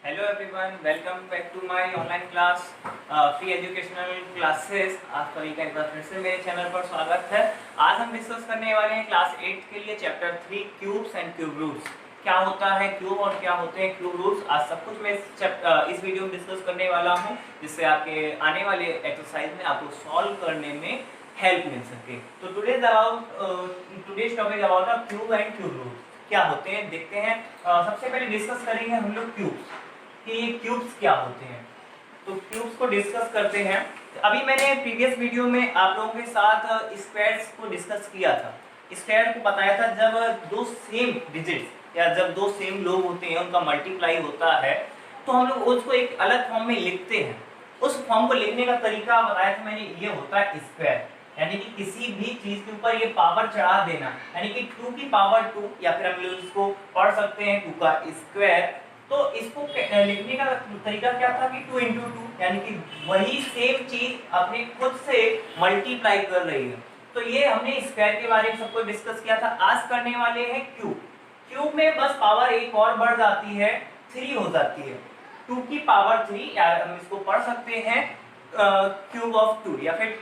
Hello everyone, welcome back to my online class free educational classes. आप सभी का एक बार फिर से मेरे चैनल पर स्वागत है। आज हम डिस्कस करने वाले हैं क्लास 8 के लिए chapter 3 cubes and cube roots. क्या होता है क्यूब और क्या होते हैं क्यूब रूट्स, आज सब कुछ मैं इस वीडियो में डिस्कस करने वाला हूँ, जिससे आपके आने वाले एक्सरसाइज में आपको सॉल्व करने में हेल्प मिल सके। तो today's topic about cube and cube roots क्या होते हैं देखते हैं। सबसे पहले डिस्कस करेंगे हम लोग क्यूब्स कि ये क्यूब्स क्या होते हैं। तो क्यूब्स को डिस्कस करते हैं। अभी मैंने प्रीवियस वीडियो में आप लोगों के साथ स्क्वायर्स को डिस्कस किया था। स्क्वायर को बताया था जब दो सेम डिजिट्स या जब दो सेम लोग होते हैं उनका मल्टीप्लाई होता है तो हम लोग उसको एक अलग फॉर्म में लिखते हैं। उस फॉर्म को लिखने का तरीका बताया था मैंने, ये होता है स्क्वायर, यानी कि किसी भी चीज के ऊपर ये पावर चढ़ा देना, यानी कि 2 की पावर 2, या फिर हम लोग इसको पढ़ सकते हैं 2 का स्क्वायर। तो इसको लिखने का तरीका क्या था कि 2 इंटू 2, यानी कि वही सेम चीज अपने खुद से मल्टीप्लाई कर रही है। तो ये हमने स्क्वायर के बारे में सबको डिस्कस किया था। आज करने वाले हैं क्यूब। क्यूब में बस पावर एक और बढ़ जाती है, 3 हो जाती है। 2 की पावर 3, या हम इसको पढ़ सकते हैं क्यूब ऑफ 2, या फिर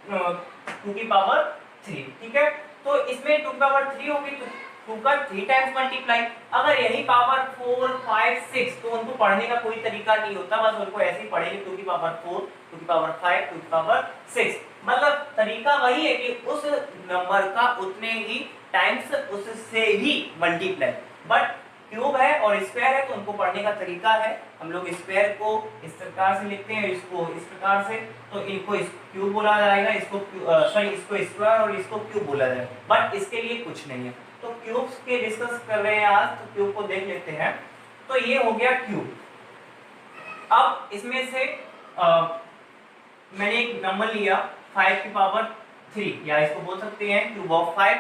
2 की पावर 3। ठीक है, तो इसमें 2 की पावर 3 होगी तो 2 का 3 टाइम्स मल्टीप्लाई। अगर यही पावर 4, 5, 6 तो उनको पढ़ने का कोई तरीका नहीं होता, बस उनको ऐसे ही पढ़ेंगे 2 की पावर 4, 2 की पावर 5, 2 की पावर 6। मतलब तरीका वही है कि उस नंबर का उतने ही टाइम्स उससे ही मल्टीप्लाई। बट क्यूब है और स्क्वायर है तो उनको पढ़ने का तरीका है, हम लोग स्क्वायर को इस प्रकार से लिखते हैं, इसको इस प्रकार से, तो इनको क्यूब बोला जाएगा, इसको स्क्वायर और इसको क्यूब बोला जाएगा। बट इसके लिए कुछ नहीं है। तो क्यूब्स के डिस्कस कर रहे हैं आज, तो क्यूब को देख लेते हैं। तो ये हो गया क्यूब। अब इसमें से मैंने एक नंबर लिया 5 की पावर 3, या इसको बोल सकते हैं क्यूब ऑफ 5।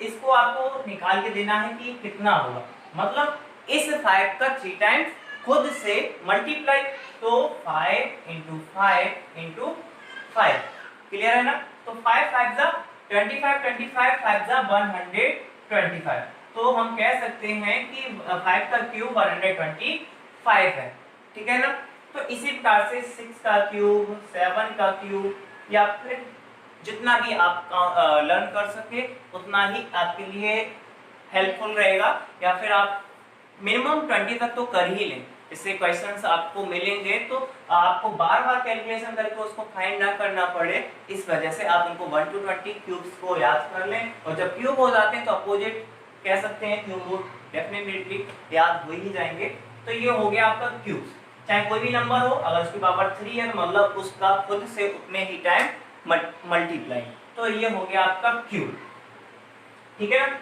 इसको आपको निकाल के देना है कि कितना होगा, मतलब इस 5 का 3 टाइम्स खुद से मल्टीप्लाई। तो 5 इंटू 5 इंटू 5, क्लियर है ना। तो 5 5 जा 25, 25 5 जा 125। तो हम कह सकते हैं कि 5 का क्यूब 125 है। ठीक है ना। तो इसी प्रकार से 6 का क्यूब, 7 का क्यूब, या फिर जितना भी आप लर्न कर सके उतना ही आपके लिए हेल्पफुल रहेगा। या फिर आप मिनिमम 20 तक तो कर ही लें, इससे क्वेश्चंस आपको मिलेंगे तो आपको बार बार कैलकुलेशन करके उसको फाइंड ना करना पड़े। इस वजह से आप उनको 1 to 20 क्यूब्स को याद कर लें, और जब क्यूब हो जाते हैं तो अपोजिट कह सकते हैं क्यूब रूट डेफिनेटली याद हो ही जाएंगे। तो ये हो गया आपका क्यूब्स। चाहे कोई भी नंबर हो, अगर उसकी पावर 3 है तो मतलब उसका खुद से उतने ही टाइम मल्टीप्लाई। तो ये हो गया आपका क्यूब। ठीक है ना।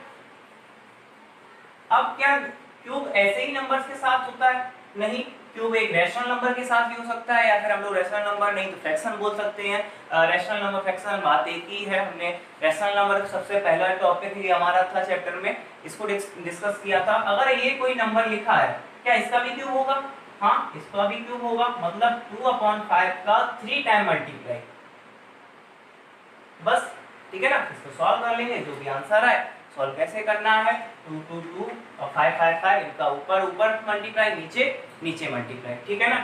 अब क्या क्यूब ऐसे ही नंबर्स के साथ होता है? नहीं, क्यूब एक रैशनल नंबर के साथ भी हो सकता है, या फिर हम लोग रैशनल नंबर नहीं तो फ्रैक्शन बोल सकते हैं। रैशनल नंबर फ्रैक्शन बात एक ही है। हमने रैशनल नंबर सबसे पहला टॉपिक ही हमारा था चैप्टर में, इसको डिस्कस किया था। अगर ये कोई नंबर लिखा है, क्या इसका भी क्यूब होगा? हाँ, इसका भी क्यूब होगा, मतलब 2/5 का 3 टाइम मल्टीप्लाई। बस ठीक है ना। इसको सॉल्व कर लेंगे, जो भी आंसर है सॉल्व कैसे करना है, 2 2 2 और 5 5 5, इनका ऊपर ऊपर मल्टीप्लाई, नीचे नीचे मल्टीप्लाई। ठीक है ना।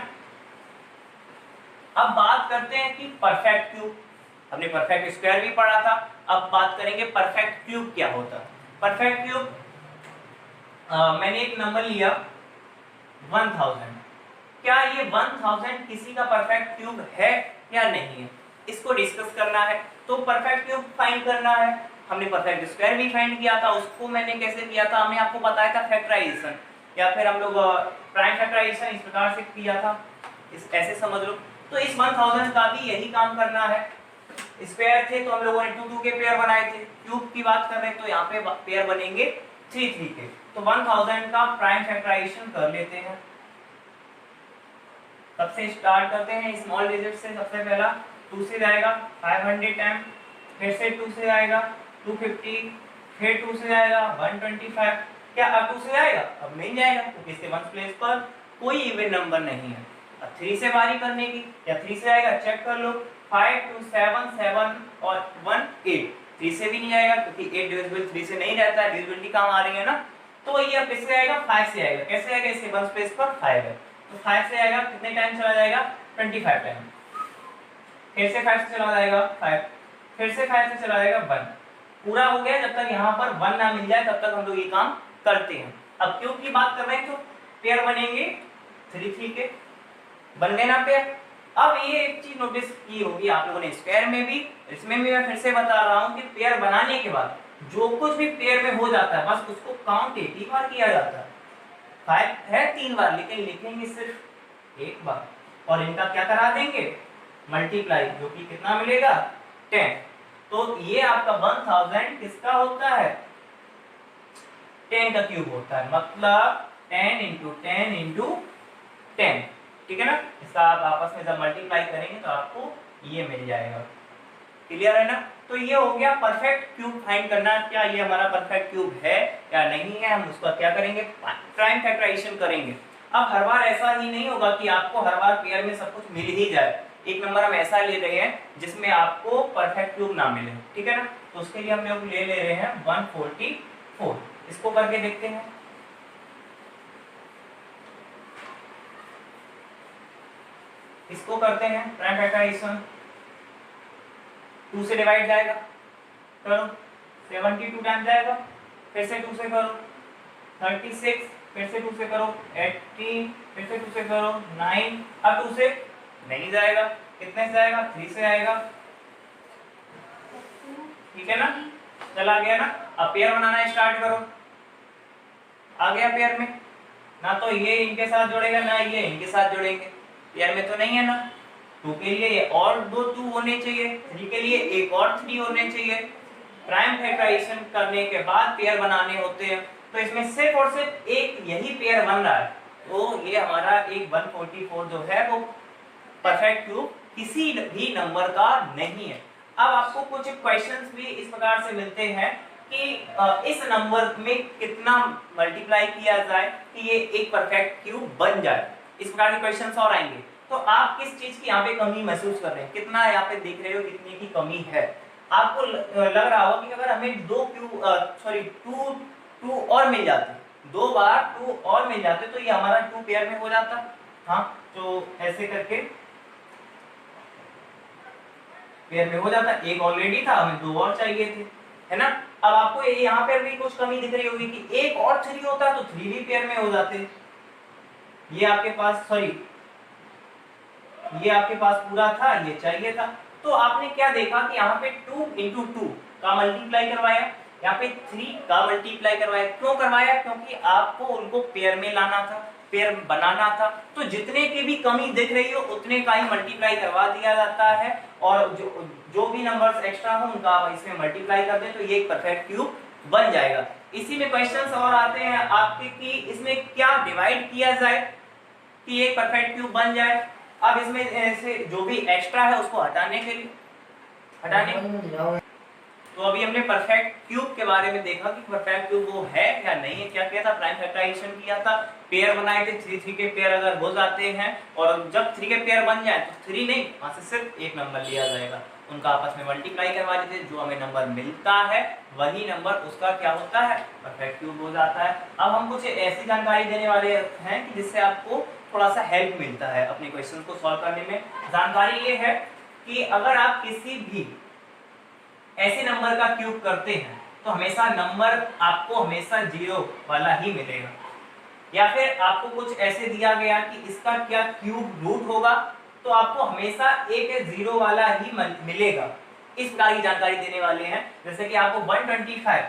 अब बात करते हैं कि परफेक्ट क्यूब। हमने परफेक्ट स्क्वायर भी पढ़ा था, अब बात करेंगे परफेक्ट क्यूब क्या होता है। परफेक्ट क्यूब मैंने एक नंबर लिया 1000। क्या ये 1000 किसी का परफेक्ट क्यूब है या नहीं है, इसको डिस्कस करना है। तो परफेक्ट क्यूब फाइंड करना है। हमने परफेक्ट स्क्वायर भी फाइंड किया था, उसको मैंने कैसे किया था, हमने आपको बताया था फैक्टराइजेशन, या फिर हम लोग प्राइम फैक्टराइजेशन इस प्रकार से किया था, इस ऐसे समझ लो। तो इस 1000 का भी यही काम करना है। स्क्वायर थे तो हम लोगों ने 2 2 के पेयर बनाए थे, क्यूब की बात कर रहे हैं तो यहाँ पे पेयर बनेंगे 3 3 के। तो 1000 का प्राइम फैक्टराइजेशन कर लेते हैं। सबसे स्टार्ट करते हैं स्मॉल डिजिट से। सबसे पहला 2 से जाएगा 500 टाइम, फिर से 2 से आएगा 250, फिर 2 से आएगा 125। क्या अब 2 से आएगा? अब नहीं जाएगा, क्योंकि इसके वंस प्लेस पर कोई इवन नंबर नहीं है। अब 3 से बारी करने की, या 3 से आएगा, चेक कर लो। 5 2 7 7 और 1 8। 3 से भी नहीं आएगा, क्योंकि 8 डिविजिबल 3 से नहीं रहता है, डिविजिबिलिटी काम आ रही है ना। तो ये अब किससे आएगा? 5 से आएगा। कैसे आएगा? इसके वंस प्लेस पर 5 है। तो 5 से आएगा कितने टाइम चला जाएगा 25 टाइम, फिर से 5 से चला जाएगा 5, फिर से 5 से चला जाएगा 1, पूरा हो गया। जब तक यहाँ पर 1 ना मिल जाए तब तक हम लोग ये काम करते हैं। अब क्यूब की बात कर रहे हैं तो पेयर बनेंगे 3 3 के, बन गए ना पेयर। अब ये एक चीज नोटिस की होगी आप लोगों ने स्क्वायर में भी, इसमें भी मैं फिर से बता रहा हूँ कि पेयर बनाने के बाद जो कुछ भी पेयर में हो जाता है बस उसको काउंट एक ही बार किया जाता है। 5 है 3 बार, लेकिन लिखेंगे सिर्फ एक बार और इनका क्या करा देंगे मल्टीप्लाई, जो कि कितना मिलेगा 10। तो ये आपका 1000 किसका होता है 10 का क्यूब होता है, मतलब 10 इंटू 10 इंटू 10, ठीक है ना। इसका आप आपस में जब मल्टीप्लाई करेंगे तो आपको ये मिल जाएगा, क्लियर है ना। तो ये हो गया परफेक्ट क्यूब फाइंड करना, क्या ये हमारा परफेक्ट क्यूब है या नहीं है, हम उसका क्या करेंगे प्राइम फैक्टराइजेशन करेंगे। अब हर बार ऐसा ही नहीं होगा कि आपको हर बार पेयर में सब कुछ मिल ही जाए, एक नंबर हम ऐसा ले रहे हैं जिसमें आपको परफेक्ट क्यूब ना मिले, ठीक है ना। तो उसके लिए हम लोग ले रहे हैं 144, इसको करके देखते हैं। इसको करते हैं प्राइम फैक्टराइजेशन, 2 से डिवाइड जाएगा, करो 72 टाइम जाएगा, फिर से 2 से करो 36, फिर से 2 से करो 18, फिर से 2 से करो 9, अब 2 से नहीं जाएगा, कितने से आएगा 3 से आएगा, ठीक है ना, चला गया ना। अब पेयर बनाना स्टार्ट करो, आ गया पेयर में, ना तो ये इनके साथ जुड़ेगा ना ये इनके साथ जुड़ेंगे, पेयर में तो नहीं है ना। 2 के लिए ये और 2 होने चाहिए, 3 के लिए एक और 3 होने चाहिए। प्राइम फैक्टराइजेशन करने के बाद पेयर बनाने होते हैं, तो इसमें सिर्फ और सिर्फ एक यही पेयर बन रहा है, तो ये हमारा एक 144 जो है वो परफेक्ट क्यूब किसी भी नंबर का नहीं है। अब आपको कुछ क्वेश्चंस भी इस प्रकार से मिलते हैं कि इस नंबर में कितना मल्टीप्लाई किया जाए कि ये एक परफेक्ट क्यूब बन जाए, इस प्रकार के क्वेश्चंस और आएंगे। तो आप किस चीज की यहाँ पे कमी महसूस कर रहे हैं, कितना यहाँ पे देख रहे हो कितने की कमी है। आपको लग रहा होगा कि अगर हमें 2 और मिल जाते, 2 बार 2 और मिल जाते तो ये हमारा 2 पेयर में हो जाता। हाँ, तो ऐसे करके पेयर में हो जाता, एक ऑलरेडी था हमें 2 और चाहिए थे, है ना। अब आपको यहाँ पर भी कुछ कमी दिख रही होगी कि एक और 3 होता तो 3 भी पेयर में हो जाते। ये आपके पास ये आपके पास पूरा था, ये चाहिए था, तो आपने क्या देखा कि यहाँ पे 2 इंटू 2 का मल्टीप्लाई करवाया, यहाँ पे 3 का मल्टीप्लाई करवाया। क्यों करवाया, क्योंकि आपको उनको पेयर में लाना था, पेयर बनाना था। तो जितने की भी कमी दिख रही हो उतने का ही मल्टीप्लाई करवा दिया जाता है, और जो भी नंबर्स एक्स्ट्रा हो उनका आप इसमें मल्टीप्लाई कर दें तो ये एक परफेक्ट क्यूब बन जाएगा। इसी में क्वेश्चंस और आते हैं आपके कि इसमें क्या डिवाइड किया जाए कि ये परफेक्ट क्यूब बन जाए। अब इसमें से जो भी एक्स्ट्रा है उसको हटाने के लिए तो अभी हमने परफेक्ट क्यूब के बारे में देखा कि परफेक्ट क्यूब वो है या नहीं है। क्या किया था, प्राइम फैक्टराइजेशन किया था, पेयर बनाए थे, 3 3 के पेयर अगर हो जाते हैं और जब 3 के पेयर बन जाए तो 3 नहीं, वहां से सिर्फ एक नंबर लिया जाएगा, उनका आपस में मल्टीप्लाई करवा देते हैं, जो हमें नंबर मिलता है वही नंबर उसका क्या होता है परफेक्ट क्यूब हो जाता है। अब हम कुछ ऐसी जानकारी देने वाले हैं कि जिससे आपको थोड़ा सा हेल्प मिलता है अपने क्वेश्चन को सॉल्व करने में। जानकारी ये है कि अगर आप किसी भी ऐसे नंबर का क्यूब करते हैं तो हमेशा नंबर आपको हमेशा 0 वाला ही मिलेगा, या फिर आपको कुछ ऐसे दिया गया कि इसका क्या क्यूब रूट होगा तो आपको हमेशा एक 0 वाला ही मिलेगा। इस प्रकार की जानकारी देने वाले हैं। जैसे कि आपको 125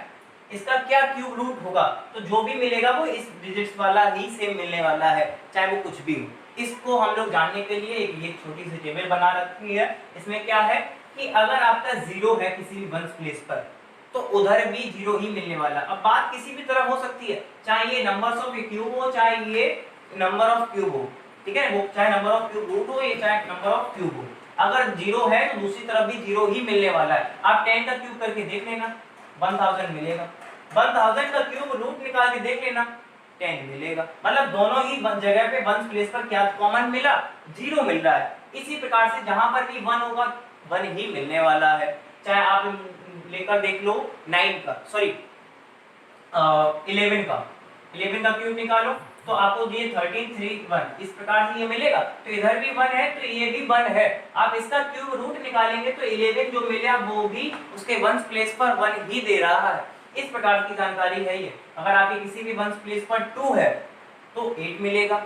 इसका क्या क्यूब रूट होगा तो जो भी मिलेगा वो इस डिजिट्स वाला ही सेम मिलने वाला है, चाहे वो कुछ भी हो। इसको हम लोग जानने के लिए एक छोटी सी टेबल बना रखी है। इसमें क्या है कि अगर आपका 0 है किसी भी वंस प्लेस पर तो उधर भी 0 ही मिलने वाला। अब बात किसी भी तरह हो सकती है, चाहे ये नंबर्स ऑफ क्यूब हो चाहे ये नंबर ऑफ क्यूब हो, ठीक है, वो चाहे नंबर ऑफ क्यूब रूट हो या चाहे नंबर ऑफ क्यूब हो, अगर 0 है तो दूसरी तरफ भी 0 ही मिलने वाला है। आप 10 का क्यूब करके देख लेना 1000 मिलेगा, 1000 का क्यूब रूट निकाल के देख लेना 10 मिलेगा। मतलब दोनों ही जगह पे वंस प्लेस पर क्या कॉमन मिला, 0 मिल रहा है। इसी प्रकार से जहां पर भी 1 होगा 1 ही मिलने वाला है। चाहे आप लेकर देख लो 11 का क्यूब निकालो तो आपको ये 13 3 1 इस प्रकार से ये मिलेगा। तो इधर भी 1 है तो ये भी 1 है। आप इसका क्यूब रूट निकालेंगे तो 11 जो मिलेगा वो भी उसके वंस प्लेस पर 1 ही दे रहा है। इस प्रकार की जानकारी है ये। अगर आपके किसी भी वंस प्लेस पर 2 है तो 8 मिलेगा,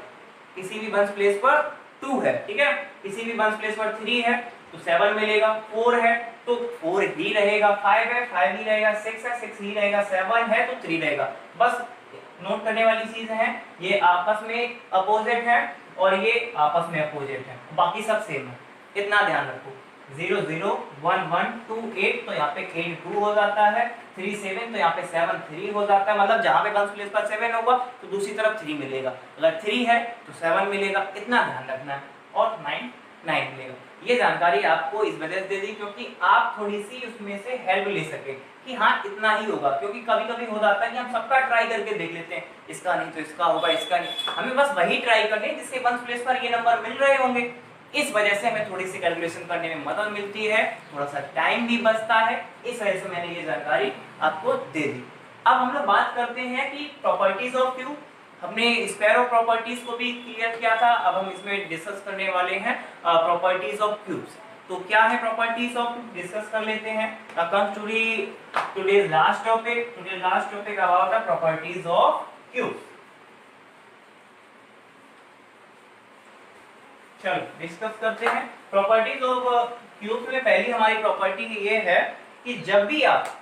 किसी भी वंस प्लेस पर 2 है, ठीक है, किसी भी वंस प्लेस पर 3 है तो 7 मिलेगा, 4 है तो 4 ही रहेगा, 5 है 5 ही रहेगा, 6 है 6 ही रहेगा, 7 है तो 3 रहेगा। बस नोट करने वाली चीज है, ये आपस में अपोजिट है और ये आपस में अपोजिट है, बाकी सब सेम है, इतना ध्यान रखो। 0 0 1 1 2 8 तो यहाँ पे 8 2 हो जाता है, 3 7 तो यहाँ पे 7 3 हो जाता है, मतलब जहाँ पे वंस प्लेस पर 7 होगा तो दूसरी तरफ 3 मिलेगा, अगर 3 है तो 7 मिलेगा, इतना ध्यान रखना है, और 9 9 मिलेगा। ये जानकारी आपको इस वजह से दे दी क्योंकि आप थोड़ी सी उसमें से हेल्प ले सके कि हाँ इतना ही होगा, क्योंकि कभी कभी हो जाता है कि हम सबका ट्राई करके देख लेते हैं, इसका नहीं तो इसका होगा, इसका नहीं, हमें बस वही ट्राई करनी है जिसके वंस प्लेस पर ये नंबर मिल रहे होंगे। इस वजह से हमें थोड़ी सी कैलकुलेशन करने में मदद मिलती है, थोड़ा सा टाइम भी बचता है, इस वजह से मैंने ये जानकारी आपको दे दी। अब हम लोग बात करते हैं कि प्रॉपर्टीज ऑफ क्यूब। हमने स्क्वायर ऑफ प्रॉपर्टीज को भी क्लियर किया था, अब हम इसमें डिस्कस करने वाले हैं प्रॉपर्टीज ऑफ क्यूब्स। तो क्या है प्रॉपर्टीज ऑफ क्यूब, डिस्कस कर लेते हैं। Comes to today's last topic about the properties of cubes. चलो डिस्कस करते हैं प्रॉपर्टीज ऑफ क्यूब में। पहली हमारी प्रॉपर्टी ये है कि जब भी आप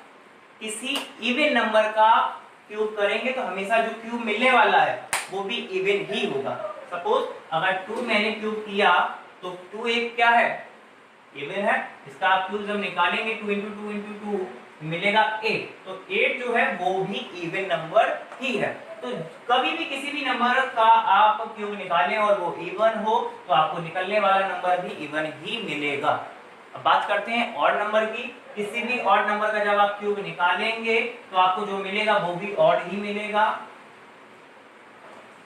किसी इवन नंबर का क्यूब करेंगे तो हमेशा जो क्यूब मिलने वाला है वो भी इवन ही होगा। सपोज अगर 2 मैंने क्यूब किया तो 2 एक क्या है, इवन है, इसका आप क्यूब जब निकालेंगे 2 × 2 × 2 मिलेगा 8, तो 8 जो है वो भी इवन नंबर ही है। तो कभी भी किसी भी नंबर का आप क्यूब निकालें और वो इवन हो तो आपको निकलने वाला नंबर भी इवन ही मिलेगा। अब बात करते हैं ऑड नंबर की। किसी भी ऑड नंबर का जब आप क्यूब निकालेंगे तो आपको जो मिलेगा वो भी ऑड ही मिलेगा।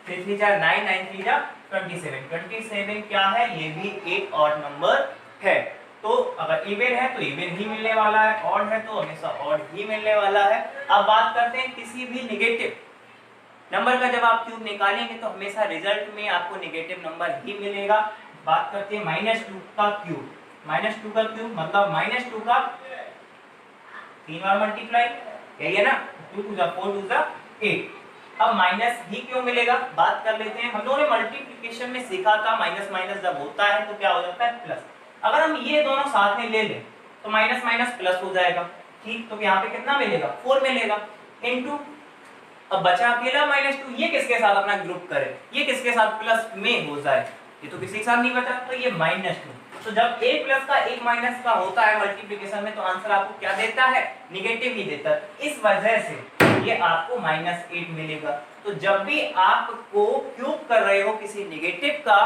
3 3 9 9 3 27 27 क्या है, ये भी एक ऑड नंबर है। तो अगर इवन है तो इवन ही मिलने वाला है, ऑड है तो हमेशा ऑड ही मिलने वाला है। अब बात करते हैं किसी भी नेगेटिव नंबर का जब आप क्यूब निकालेंगे तो हमेशा रिजल्ट में आपको नेगेटिव नंबर ही मिलेगा। बात करते हैं -2 का क्यूब। -2 का क्यूब मतलब -2 का 3 बार मल्टीप्लाई, यही है ना, 2 2 4 2 8। अब माइनस ही क्यों मिलेगा, बात कर लेते हैं। हम लोगों ने मल्टीप्लिकेशन में सीखा था माइनस माइनस जब होता है तो क्या हो जाता है, प्लस। अगर हम ये दोनों साथ में ले लें तो माइनस माइनस प्लस हो जाएगा, ठीक। तो यहाँ पे कितना मिलेगा, 4 मिलेगा, इनटू अब बचा अकेला -2, ये किसके साथ अपना ग्रुप करे, ये किसके साथ प्लस में हो जाए, ये तो किसी के साथ नहीं बचा, तो ये -2। तो जब एक प्लस का एक माइनस का होता है मल्टीप्लिकेशन में तो आंसर आपको क्या देता है, निगेटिव ही देता है। इस वजह से ये आपको -8 मिलेगा। तो जब भी आपको क्यूब कर रहे हो किसी नेगेटिव का,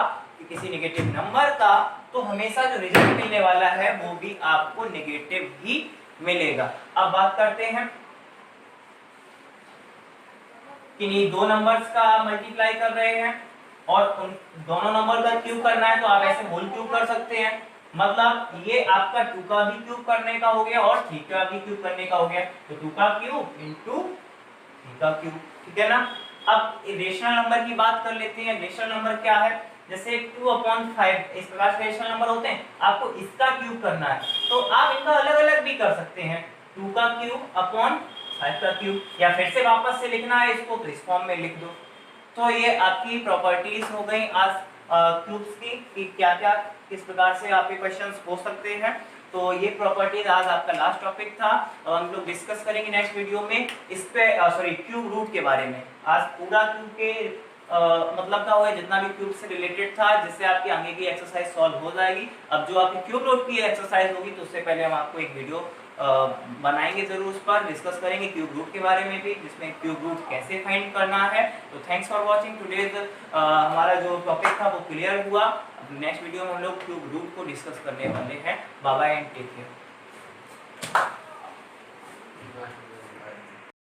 किसी नेगेटिव नंबर का, तो हमेशा जो रिजल्ट मिलने वाला है वो भी आपको नेगेटिव ही मिलेगा। अब बात करते हैं कि दो नंबर्स का मल्टीप्लाई कर रहे हैं और उन दोनों नंबर का क्यूब करना है तो आप ऐसे होल क्यूब कर सकते हैं। मतलब ये आपका 2 का भी क्यूब करने का हो गया और 3 का भी क्यूब करने का हो गया, तो 2 का क्यूब इनटू 3 का क्यूब, ठीक है ना। अब रेशनल नंबर की बात कर लेते हैं। रेशनल नंबर क्या है, जैसे 2/5 इस प्रकार से रेशनल नंबर होते हैं, आपको इसका क्यूब करना है तो आप इनका अलग अलग भी कर सकते हैं, 2 का क्यूब अपॉन 5 का क्यूब, या फिर से वापस से लिखना है इसको तो इस फॉर्म में लिख दो। तो ये आपकी प्रॉपर्टीज हो गई आज क्यूब्स की कि क्या क्या किस प्रकार से आपके क्वेश्चंस हो सकते हैं। तो ये प्रॉपर्टीज आज आपका लास्ट टॉपिक था। अब हम लोग डिस्कस करेंगे नेक्स्ट वीडियो में इस पे क्यूब रूट के बारे में। आज पूरा क्यूब के मतलब का हुआ जितना भी क्यूब से रिलेटेड था, जिससे आपकी आगे की एक्सरसाइज सॉल्व हो जाएगी। अब जो आपकी क्यूब रूट की एक्सरसाइज होगी तो उससे पहले हम आपको एक वीडियो बनाएंगे जरूर, उस पर डिस्कस करेंगे क्यूब रूट के बारे में भी, जिसमें क्यूब रूट कैसे फाइंड करना है। तो थैंक्स फॉर वाचिंग टुडेज। हमारा जो टॉपिक था वो क्लियर हुआ। नेक्स्ट वीडियो में हम लोग क्यूब रूट को डिस्कस करने वाले हैं। Bye bye and take care.